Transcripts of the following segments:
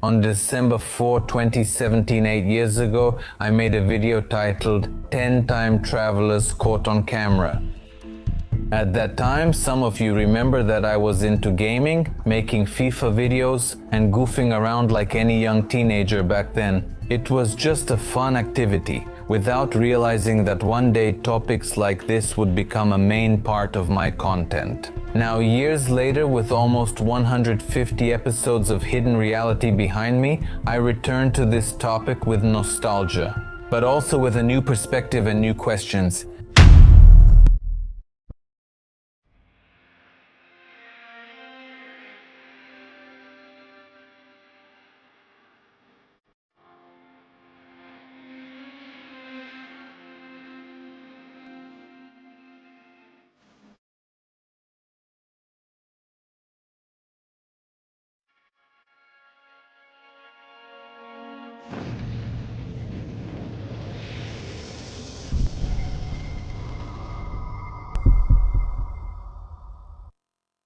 On December 4, 2017, 8 years ago, I made a video titled 10 Time Travelers Caught on Camera. At that time, some of you remember that I was into gaming, making FIFA videos, and goofing around like any young teenager back then. It was just a fun activity, without realizing that one day topics like this would become a main part of my content. Now, years later, with almost 150 episodes of hidden reality behind me, I return to this topic with nostalgia, but also with a new perspective and new questions.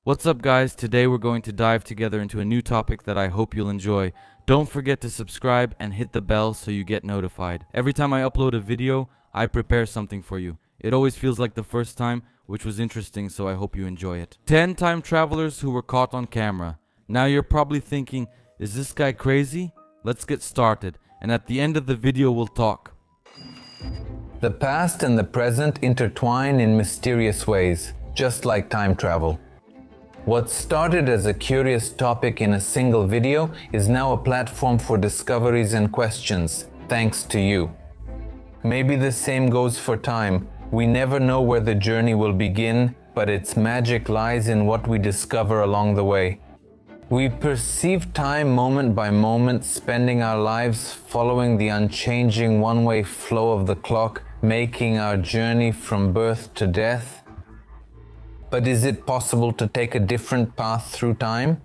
What's up, guys? Today we're going to dive together into a new topic that I hope you'll enjoy. Don't forget to subscribe and hit the bell so you get notified. Every time I upload a video, I prepare something for you. It always feels like the first time, which was interesting, so I hope you enjoy it. 10 time travelers who were caught on camera. Now you're probably thinking, is this guy crazy? Let's get started, and at the end of the video we'll talk. The past and the present intertwine in mysterious ways, just like time travel. What started as a curious topic in a single video is now a platform for discoveries and questions, thanks to you. Maybe the same goes for time. We never know where the journey will begin, but its magic lies in what we discover along the way. We perceive time moment by moment, spending our lives following the unchanging one-way flow of the clock, making our journey from birth to death. But is it possible to take a different path through time?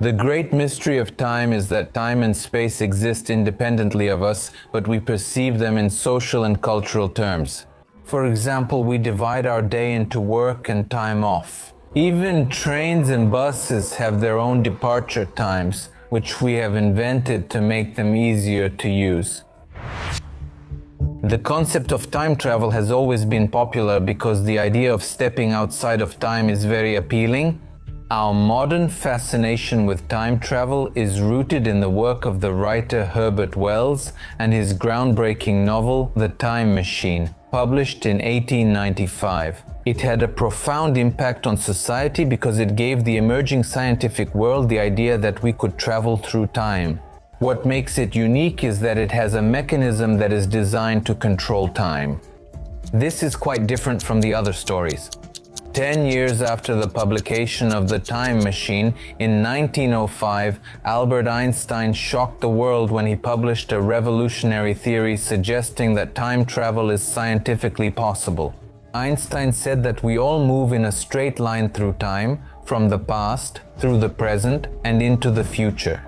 The great mystery of time is that time and space exist independently of us, but we perceive them in social and cultural terms. For example, we divide our day into work and time off. Even trains and buses have their own departure times, which we have invented to make them easier to use. The concept of time travel has always been popular because the idea of stepping outside of time is very appealing. Our modern fascination with time travel is rooted in the work of the writer Herbert Wells and his groundbreaking novel, The Time Machine, published in 1895. It had a profound impact on society because it gave the emerging scientific world the idea that we could travel through time. What makes it unique is that it has a mechanism that is designed to control time. This is quite different from the other stories. 10 years after the publication of The Time Machine, in 1905, Albert Einstein shocked the world when he published a revolutionary theory suggesting that time travel is scientifically possible. Einstein said that we all move in a straight line through time, from the past, through the present, and into the future.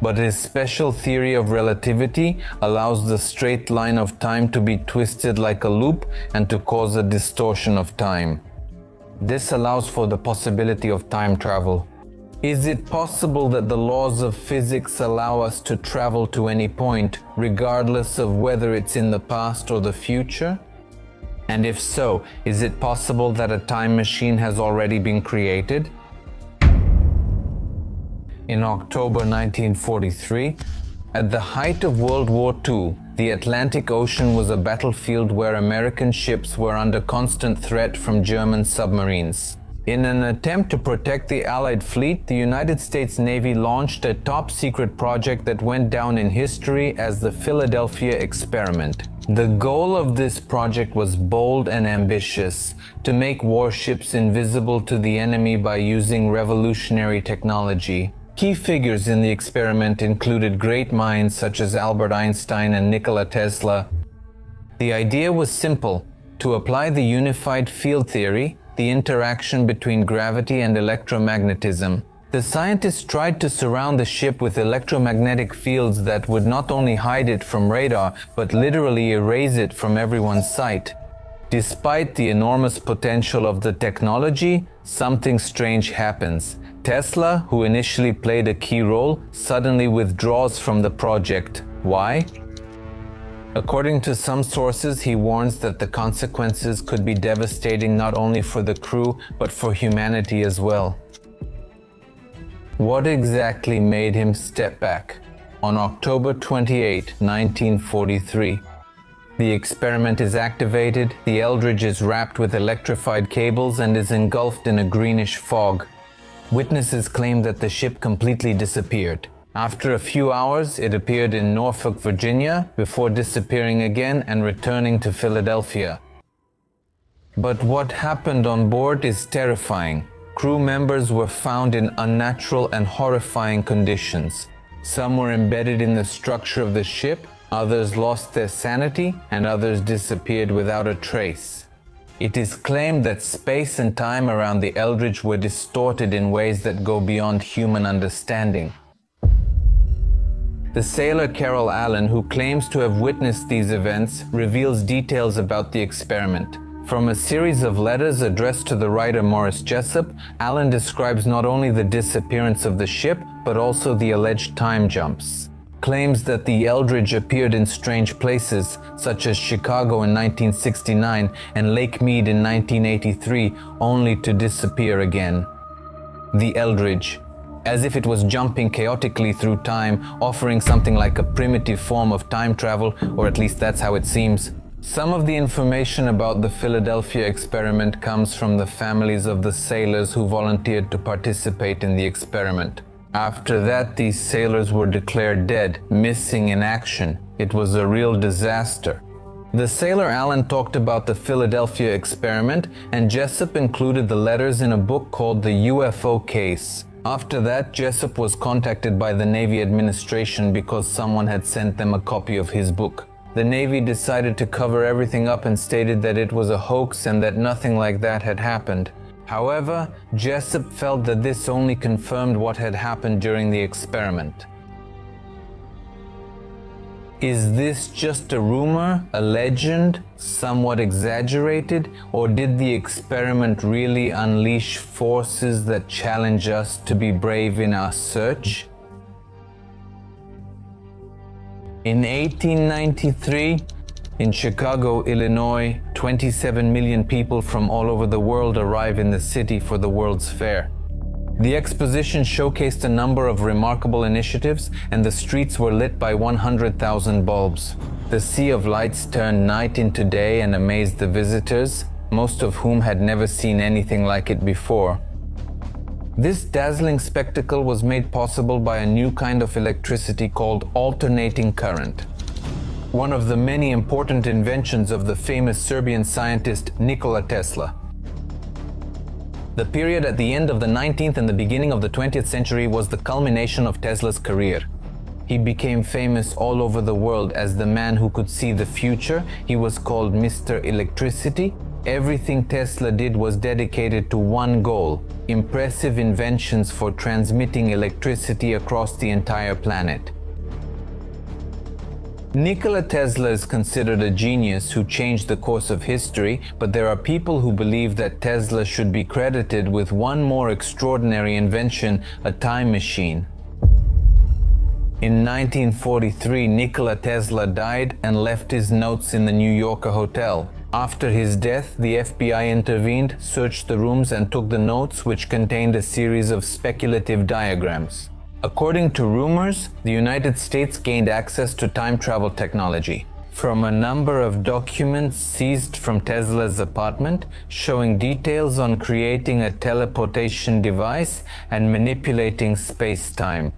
But his special theory of relativity allows the straight line of time to be twisted like a loop and to cause a distortion of time. This allows for the possibility of time travel. Is it possible that the laws of physics allow us to travel to any point, regardless of whether it's in the past or the future? And if so, is it possible that a time machine has already been created? In October 1943, at the height of World War II, the Atlantic Ocean was a battlefield where American ships were under constant threat from German submarines. In an attempt to protect the Allied fleet, the United States Navy launched a top-secret project that went down in history as the Philadelphia Experiment. The goal of this project was bold and ambitious: to make warships invisible to the enemy by using revolutionary technology. Key figures in the experiment included great minds such as Albert Einstein and Nikola Tesla. The idea was simple: to apply the unified field theory, the interaction between gravity and electromagnetism. The scientists tried to surround the ship with electromagnetic fields that would not only hide it from radar, but literally erase it from everyone's sight. Despite the enormous potential of the technology, something strange happens. Tesla, who initially played a key role, suddenly withdraws from the project. Why? According to some sources, he warns that the consequences could be devastating not only for the crew, but for humanity as well. What exactly made him step back? On October 28, 1943, the experiment is activated, the Eldridge is wrapped with electrified cables and is engulfed in a greenish fog. Witnesses claim that the ship completely disappeared. After a few hours, it appeared in Norfolk, Virginia, before disappearing again and returning to Philadelphia. But what happened on board is terrifying. Crew members were found in unnatural and horrifying conditions. Some were embedded in the structure of the ship, others lost their sanity, and others disappeared without a trace. It is claimed that space and time around the Eldridge were distorted in ways that go beyond human understanding. The sailor Carol Allen, who claims to have witnessed these events, reveals details about the experiment. From a series of letters addressed to the writer Morris Jessup, Allen describes not only the disappearance of the ship, but also the alleged time jumps. Claims that the Eldridge appeared in strange places, such as Chicago in 1969 and Lake Mead in 1983, only to disappear again. The Eldridge, as if it was jumping chaotically through time, offering something like a primitive form of time travel, or at least that's how it seems. Some of the information about the Philadelphia experiment comes from the families of the sailors who volunteered to participate in the experiment. After that, these sailors were declared dead, missing in action. It was a real disaster. The sailor Allen talked about the Philadelphia experiment, and Jessup included the letters in a book called The UFO Case. After that, Jessup was contacted by the Navy administration because someone had sent them a copy of his book. The Navy decided to cover everything up and stated that it was a hoax and that nothing like that had happened. However, Jessup felt that this only confirmed what had happened during the experiment. Is this just a rumor, a legend, somewhat exaggerated, or did the experiment really unleash forces that challenge us to be brave in our search? In 1893, in Chicago, Illinois, 27 million people from all over the world arrive in the city for the World's Fair. The exposition showcased a number of remarkable initiatives, and the streets were lit by 100,000 bulbs. The sea of lights turned night into day and amazed the visitors, most of whom had never seen anything like it before. This dazzling spectacle was made possible by a new kind of electricity called alternating current, one of the many important inventions of the famous Serbian scientist Nikola Tesla. The period at the end of the 19th and the beginning of the 20th century was the culmination of Tesla's career. He became famous all over the world as the man who could see the future. He was called Mr. Electricity. Everything Tesla did was dedicated to one goal: impressive inventions for transmitting electricity across the entire planet. Nikola Tesla is considered a genius who changed the course of history, but there are people who believe that Tesla should be credited with one more extraordinary invention, a time machine. In 1943, Nikola Tesla died and left his notes in the New Yorker hotel. After his death, the FBI intervened, searched the rooms, and took the notes, which contained a series of speculative diagrams. According to rumors, the United States gained access to time travel technology from a number of documents seized from Tesla's apartment, showing details on creating a teleportation device and manipulating space-time.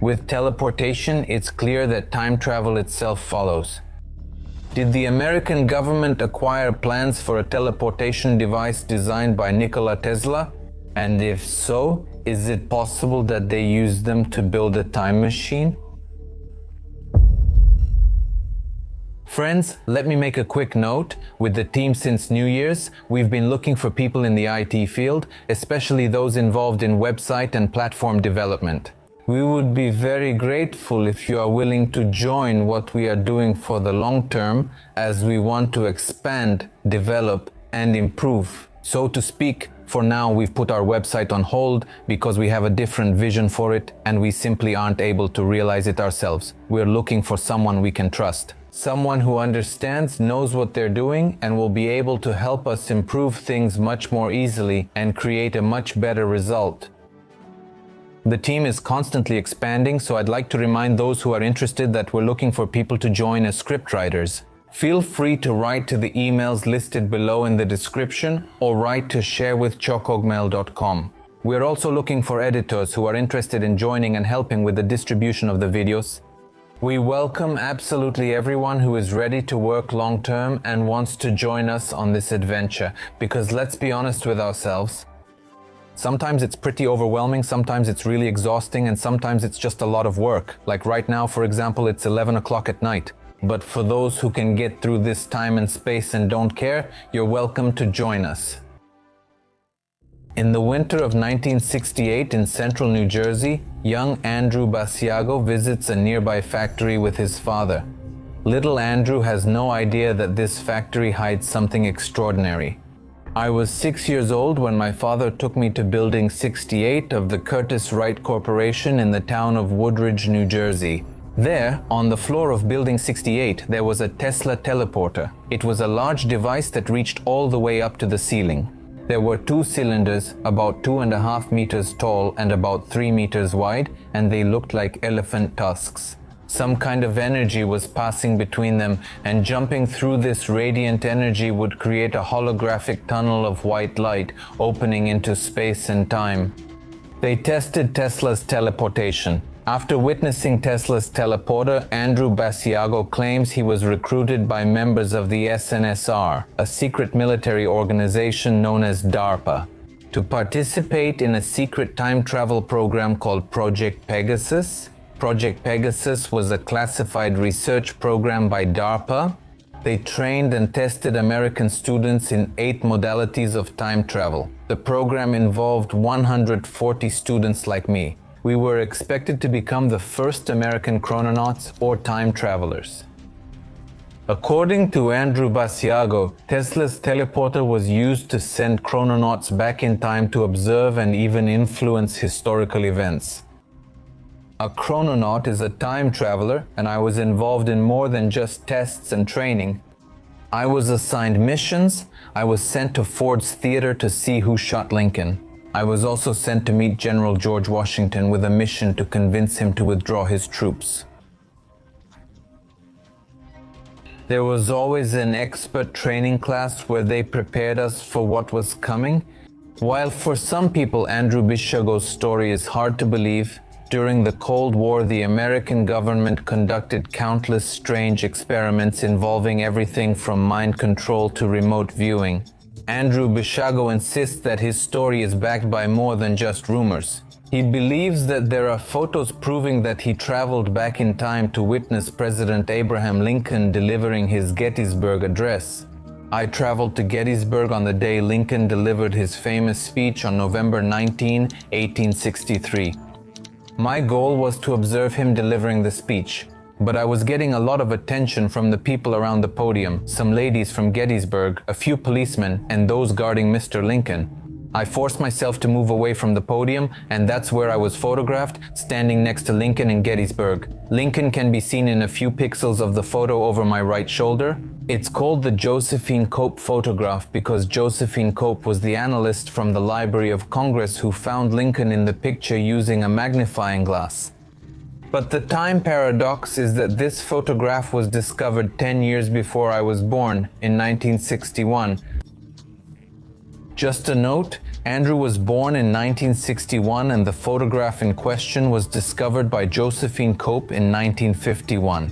With teleportation, it's clear that time travel itself follows. Did the American government acquire plans for a teleportation device designed by Nikola Tesla? And if so, is it possible that they used them to build a time machine? Friends, let me make a quick note. With the team since New Year's, we've been looking for people in the IT field, especially those involved in website and platform development. We would be very grateful if you are willing to join what we are doing for the long term, as we want to expand, develop, and improve, so to speak, For now, we've put our website on hold because we have a different vision for it and we simply aren't able to realize it ourselves. We're looking for someone we can trust. Someone who understands, knows what they're doing, and will be able to help us improve things much more easily and create a much better result. The team is constantly expanding, so I'd like to remind those who are interested that we're looking for people to join as scriptwriters. Feel free to write to the emails listed below in the description or write to sharewithchocogmail.com. We're also looking for editors who are interested in joining and helping with the distribution of the videos. We welcome absolutely everyone who is ready to work long term and wants to join us on this adventure, because let's be honest with ourselves. Sometimes it's pretty overwhelming, sometimes it's really exhausting, and sometimes it's just a lot of work. Like right now, for example, it's 11 o'clock at night. But for those who can get through this time and space and don't care, you're welcome to join us. In the winter of 1968 in central New Jersey, young Andrew Basiago visits a nearby factory with his father. Little Andrew has no idea that this factory hides something extraordinary. I was 6 years old when my father took me to Building 68 of the Curtiss Wright Corporation in the town of Woodridge, New Jersey. There, on the floor of Building 68, there was a Tesla teleporter. It was a large device that reached all the way up to the ceiling. There were 2 cylinders, about 2.5 meters tall and about 3 meters wide, and they looked like elephant tusks. Some kind of energy was passing between them, and jumping through this radiant energy would create a holographic tunnel of white light opening into space and time. They tested Tesla's teleportation. After witnessing Tesla's teleporter, Andrew Basiago claims he was recruited by members of the SNSR, a secret military organization known as DARPA, to participate in a secret time travel program called Project Pegasus. Project Pegasus was a classified research program by DARPA. They trained and tested American students in 8 modalities of time travel. The program involved 140 students like me. We were expected to become the first American chrononauts or time travelers. According to Andrew Basiago, Tesla's teleporter was used to send chrononauts back in time to observe and even influence historical events. A chrononaut is a time traveler, and I was involved in more than just tests and training. I was assigned missions. I was sent to Ford's Theater to see who shot Lincoln. I was also sent to meet General George Washington with a mission to convince him to withdraw his troops. There was always an expert training class where they prepared us for what was coming. While for some people Andrew Basiago's story is hard to believe, during the Cold War the American government conducted countless strange experiments involving everything from mind control to remote viewing. Andrew Basiago insists that his story is backed by more than just rumors. He believes that there are photos proving that he traveled back in time to witness President Abraham Lincoln delivering his Gettysburg Address. I traveled to Gettysburg on the day Lincoln delivered his famous speech on November 19, 1863. My goal was to observe him delivering the speech, but I was getting a lot of attention from the people around the podium, some ladies from Gettysburg, a few policemen, and those guarding Mr. Lincoln. I forced myself to move away from the podium, and that's where I was photographed, standing next to Lincoln in Gettysburg. Lincoln can be seen in a few pixels of the photo over my right shoulder. It's called the Josephine Cope photograph because Josephine Cope was the analyst from the Library of Congress who found Lincoln in the picture using a magnifying glass. But the time paradox is that this photograph was discovered 10 years before I was born, in 1961. Just a note, Andrew was born in 1961 and the photograph in question was discovered by Josephine Cope in 1951.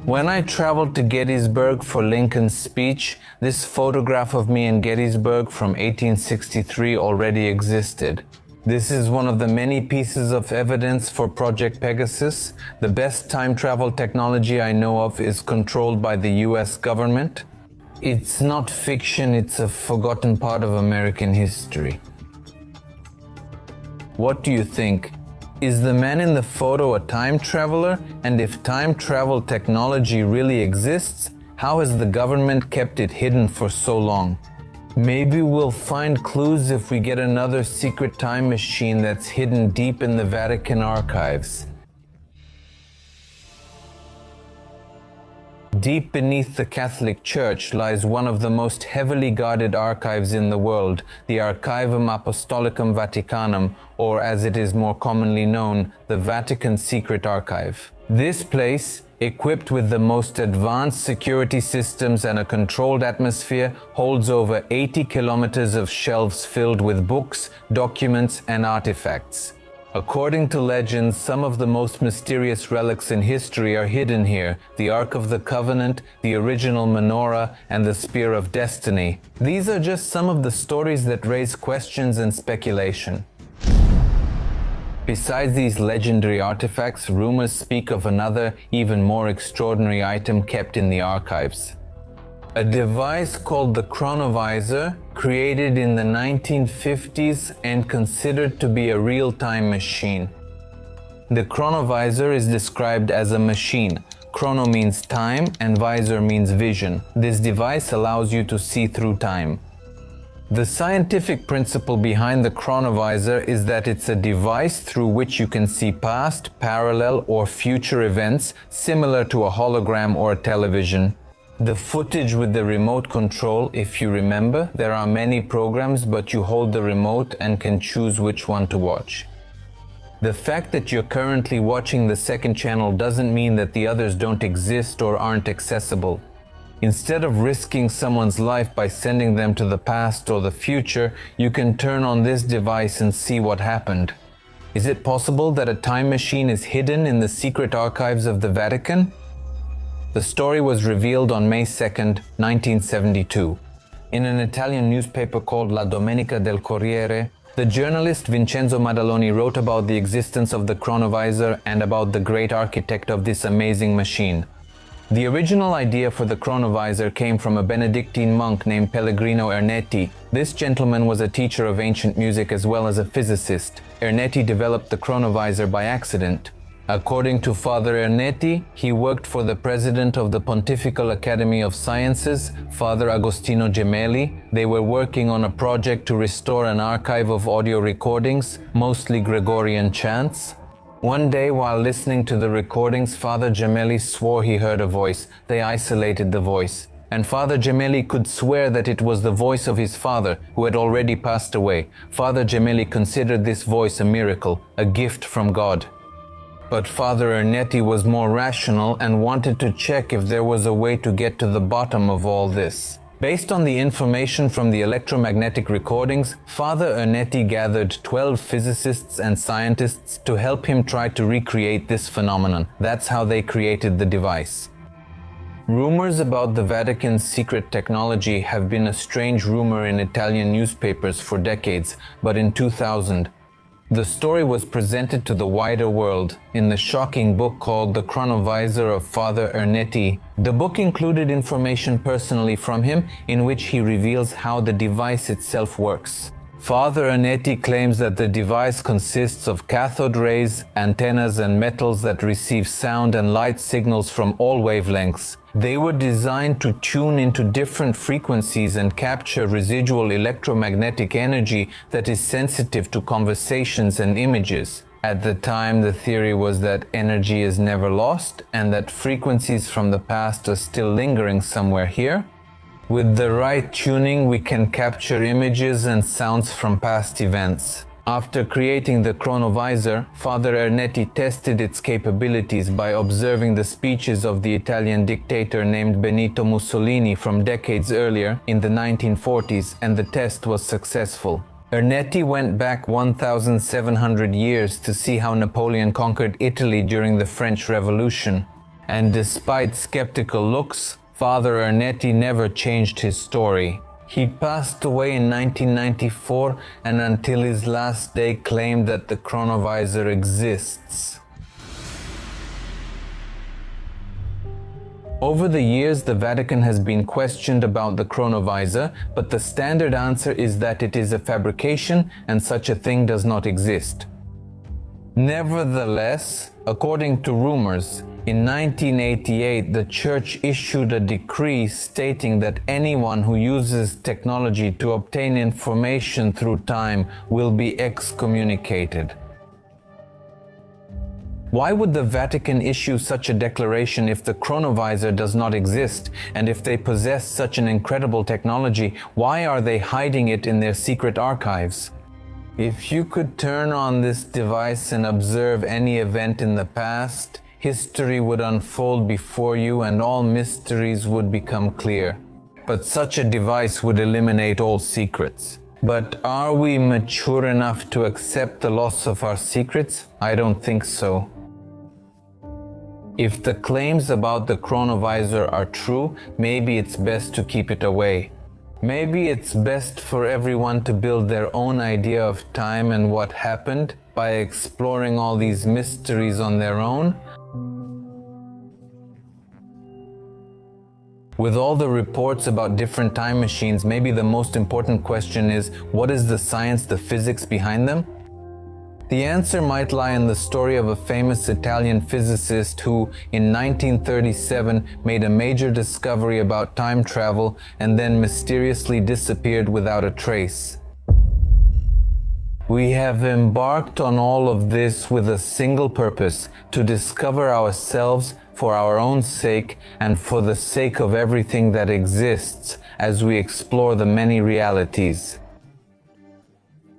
When I traveled to Gettysburg for Lincoln's speech, this photograph of me in Gettysburg from 1863 already existed. This is one of the many pieces of evidence for Project Pegasus. The best time travel technology I know of is controlled by the US government. It's not fiction, it's a forgotten part of American history. What do you think? Is the man in the photo a time traveler? And if time travel technology really exists, how has the government kept it hidden for so long? Maybe we'll find clues if we get another secret time machine that's hidden deep in the Vatican archives. Deep beneath the Catholic Church lies one of the most heavily guarded archives in the world, the Archivum Apostolicum Vaticanum, or as it is more commonly known, the Vatican Secret Archive. This place, equipped with the most advanced security systems and a controlled atmosphere, holds over 80 kilometers of shelves filled with books, documents, and artifacts. According to legends, some of the most mysterious relics in history are hidden here: the Ark of the Covenant, the original menorah, and the Spear of Destiny. These are just some of the stories that raise questions and speculation. Besides these legendary artifacts, rumors speak of another, even more extraordinary item kept in the archives. A device called the Chronovisor, created in the 1950s and considered to be a real-time machine. The Chronovisor is described as a machine. Chrono means time and visor means vision. This device allows you to see through time. The scientific principle behind the Chronovisor is that it's a device through which you can see past, parallel, or future events, similar to a hologram or a television. The footage with the remote control, if you remember, there are many programs, but you hold the remote and can choose which one to watch. The fact that you're currently watching the second channel doesn't mean that the others don't exist or aren't accessible. Instead of risking someone's life by sending them to the past or the future, you can turn on this device and see what happened. Is it possible that a time machine is hidden in the secret archives of the Vatican? The story was revealed on May 2nd, 1972. In an Italian newspaper called La Domenica del Corriere, the journalist Vincenzo Maddaloni wrote about the existence of the Chronovisor and about the great architect of this amazing machine. The original idea for the Chronovisor came from a Benedictine monk named Pellegrino Ernetti. This gentleman was a teacher of ancient music as well as a physicist. Ernetti developed the Chronovisor by accident. According to Father Ernetti, he worked for the president of the Pontifical Academy of Sciences, Father Agostino Gemelli. They were working on a project to restore an archive of audio recordings, mostly Gregorian chants. One day, while listening to the recordings, Father Gemelli swore he heard a voice. They isolated the voice, and Father Gemelli could swear that it was the voice of his father, who had already passed away. Father Gemelli considered this voice a miracle, a gift from God. But Father Ernetti was more rational and wanted to check if there was a way to get to the bottom of all this. Based on the information from the electromagnetic recordings, Father Ernetti gathered 12 physicists and scientists to help him try to recreate this phenomenon. That's how they created the device. Rumors about the Vatican's secret technology have been a strange rumor in Italian newspapers for decades, but in 2000, the story was presented to the wider world in the shocking book called The Chronovisor of Father Ernetti. The book included information personally from him in which he reveals how the device itself works. Father Ernetti claims that the device consists of cathode rays, antennas, and metals that receive sound and light signals from all wavelengths. They were designed to tune into different frequencies and capture residual electromagnetic energy that is sensitive to conversations and images. At the time, the theory was that energy is never lost and that frequencies from the past are still lingering somewhere here. With the right tuning, we can capture images and sounds from past events. After creating the Chronovisor, Father Ernetti tested its capabilities by observing the speeches of the Italian dictator named Benito Mussolini from decades earlier in the 1940s, and the test was successful. Ernetti went back 1,700 years to see how Napoleon conquered Italy during the French Revolution. And despite skeptical looks, Father Ernetti never changed his story. He passed away in 1994 and until his last day claimed that the Chronovisor exists. Over the years, the Vatican has been questioned about the Chronovisor, but the standard answer is that it is a fabrication and such a thing does not exist. Nevertheless, according to rumors, In 1988, the Church issued a decree stating that anyone who uses technology to obtain information through time will be excommunicated. Why would the Vatican issue such a declaration if the Chronovisor does not exist? And if they possess such an incredible technology, why are they hiding it in their secret archives? If you could turn on this device and observe any event in the past, history would unfold before you and all mysteries would become clear. But such a device would eliminate all secrets. But are we mature enough to accept the loss of our secrets? I don't think so. If the claims about the Chronovisor are true, maybe it's best to keep it away. Maybe it's best for everyone to build their own idea of time and what happened by exploring all these mysteries on their own. With all the reports about different time machines, maybe the most important question is, what is the science, the physics behind them? The answer might lie in the story of a famous Italian physicist who, in 1937, made a major discovery about time travel and then mysteriously disappeared without a trace. We have embarked on all of this with a single purpose: to discover ourselves for our own sake and for the sake of everything that exists as we explore the many realities.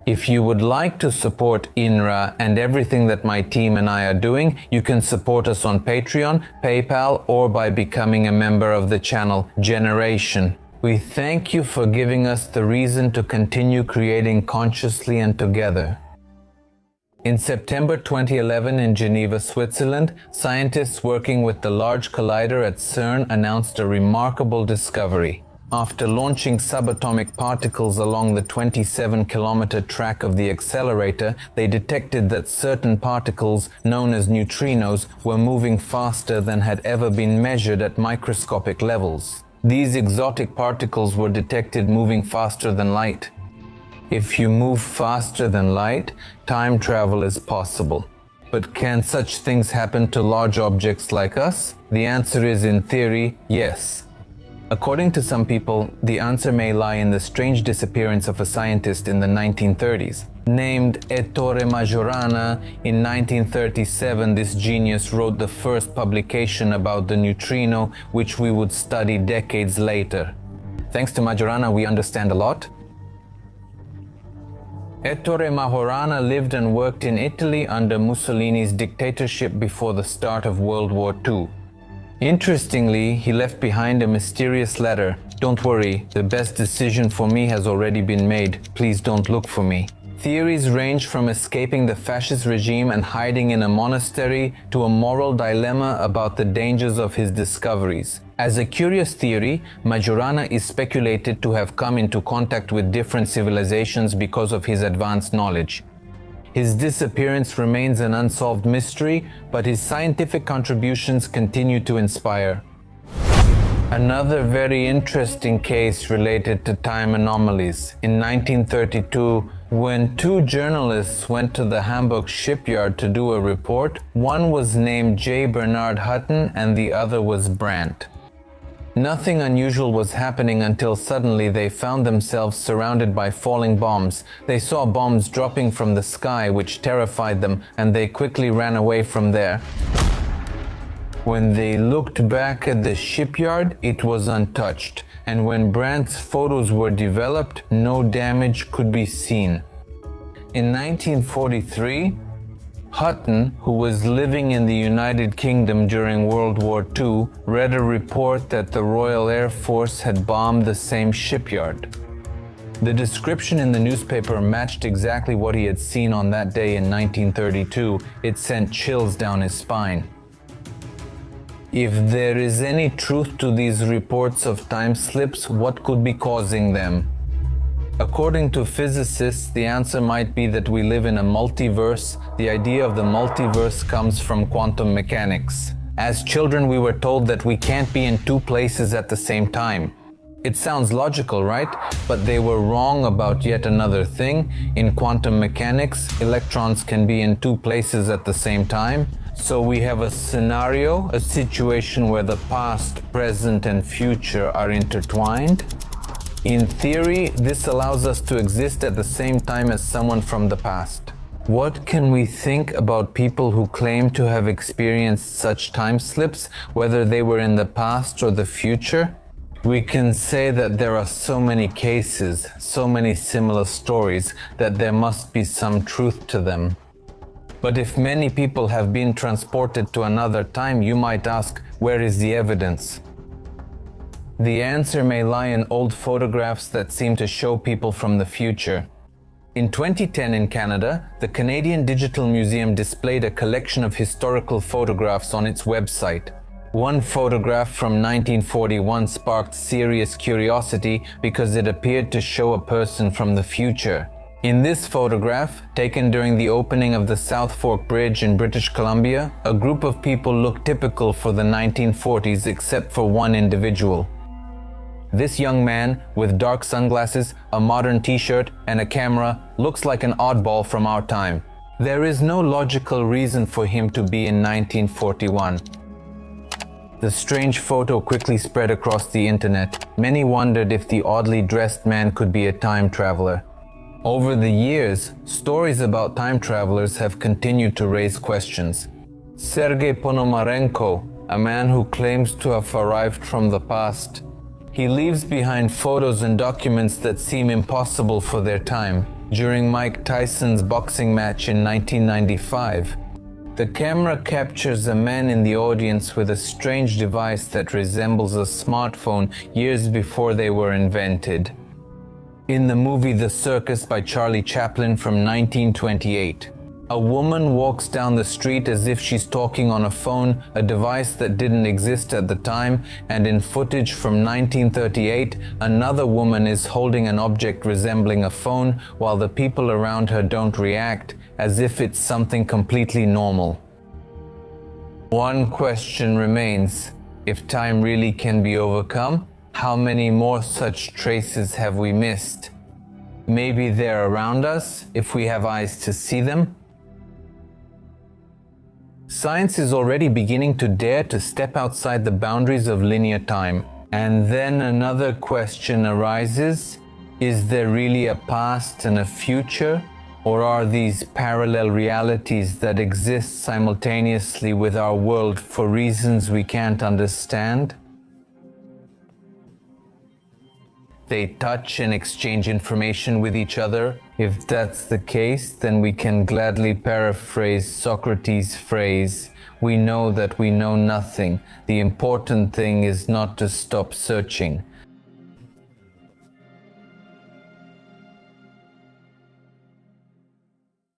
If you would like to support INRA and everything that my team and I are doing, you can support us on Patreon, PayPal, or by becoming a member of the channel Generation. We thank you for giving us the reason to continue creating consciously and together. In September 2011 in Geneva, Switzerland, scientists working with the Large Collider at CERN announced a remarkable discovery. After launching subatomic particles along the 27-kilometer track of the accelerator, they detected that certain particles, known as neutrinos, were moving faster than had ever been measured at microscopic levels. These exotic particles were detected moving faster than light. If you move faster than light, time travel is possible. But can such things happen to large objects like us? The answer is, in theory, yes. According to some people, the answer may lie in the strange disappearance of a scientist in the 1930s. Named Ettore Majorana, in 1937 this genius wrote the first publication about the neutrino, which we would study decades later. Thanks to Majorana, we understand a lot. Ettore Majorana lived and worked in Italy under Mussolini's dictatorship before the start of World War II. Interestingly, he left behind a mysterious letter. "Don't worry, the best decision for me has already been made. Please don't look for me." Theories range from escaping the fascist regime and hiding in a monastery to a moral dilemma about the dangers of his discoveries. As a curious theory, Majorana is speculated to have come into contact with different civilizations because of his advanced knowledge. His disappearance remains an unsolved mystery, but his scientific contributions continue to inspire. Another very interesting case related to time anomalies. In 1932, when two journalists went to the Hamburg shipyard to do a report, one was named J. Bernard Hutton and the other was Brandt. Nothing unusual was happening until suddenly they found themselves surrounded by falling bombs. They saw bombs dropping from the sky, which terrified them, and they quickly ran away from there. When they looked back at the shipyard, it was untouched, and when Brandt's photos were developed, no damage could be seen. In 1943, Hutton, who was living in the United Kingdom during World War II, read a report that the Royal Air Force had bombed the same shipyard. The description in the newspaper matched exactly what he had seen on that day in 1932. It sent chills down his spine. If there is any truth to these reports of time slips, what could be causing them? According to physicists, the answer might be that we live in a multiverse. The idea of the multiverse comes from quantum mechanics. As children, we were told that we can't be in two places at the same time. It sounds logical, right? But they were wrong about yet another thing. In quantum mechanics, electrons can be in two places at the same time. So we have a scenario, a situation where the past, present, and future are intertwined. In theory, this allows us to exist at the same time as someone from the past. What can we think about people who claim to have experienced such time slips, whether they were in the past or the future? We can say that there are so many cases, so many similar stories, that there must be some truth to them. But if many people have been transported to another time, you might ask, where is the evidence? The answer may lie in old photographs that seem to show people from the future. In 2010 in Canada, the Canadian Digital Museum displayed a collection of historical photographs on its website. One photograph from 1941 sparked serious curiosity because it appeared to show a person from the future. In this photograph, taken during the opening of the South Fork Bridge in British Columbia, a group of people looked typical for the 1940s except for one individual. This young man, with dark sunglasses, a modern t-shirt, and a camera, looks like an oddball from our time. There is no logical reason for him to be in 1941. The strange photo quickly spread across the internet. Many wondered if the oddly dressed man could be a time traveler. Over the years, stories about time travelers have continued to raise questions. Sergei Ponomarenko, a man who claims to have arrived from the past. He leaves behind photos and documents that seem impossible for their time. During Mike Tyson's boxing match in 1995, the camera captures a man in the audience with a strange device that resembles a smartphone years before they were invented. In the movie The Circus by Charlie Chaplin from 1928, a woman walks down the street as if she's talking on a phone, a device that didn't exist at the time, and in footage from 1938, another woman is holding an object resembling a phone while the people around her don't react, as if it's something completely normal. One question remains: if time really can be overcome, how many more such traces have we missed? Maybe they're around us, if we have eyes to see them? Science is already beginning to dare to step outside the boundaries of linear time. And then another question arises: is there really a past and a future? Or are these parallel realities that exist simultaneously with our world for reasons we can't understand? They touch and exchange information with each other. If that's the case, then we can gladly paraphrase Socrates' phrase, "We know that we know nothing. The important thing is not to stop searching."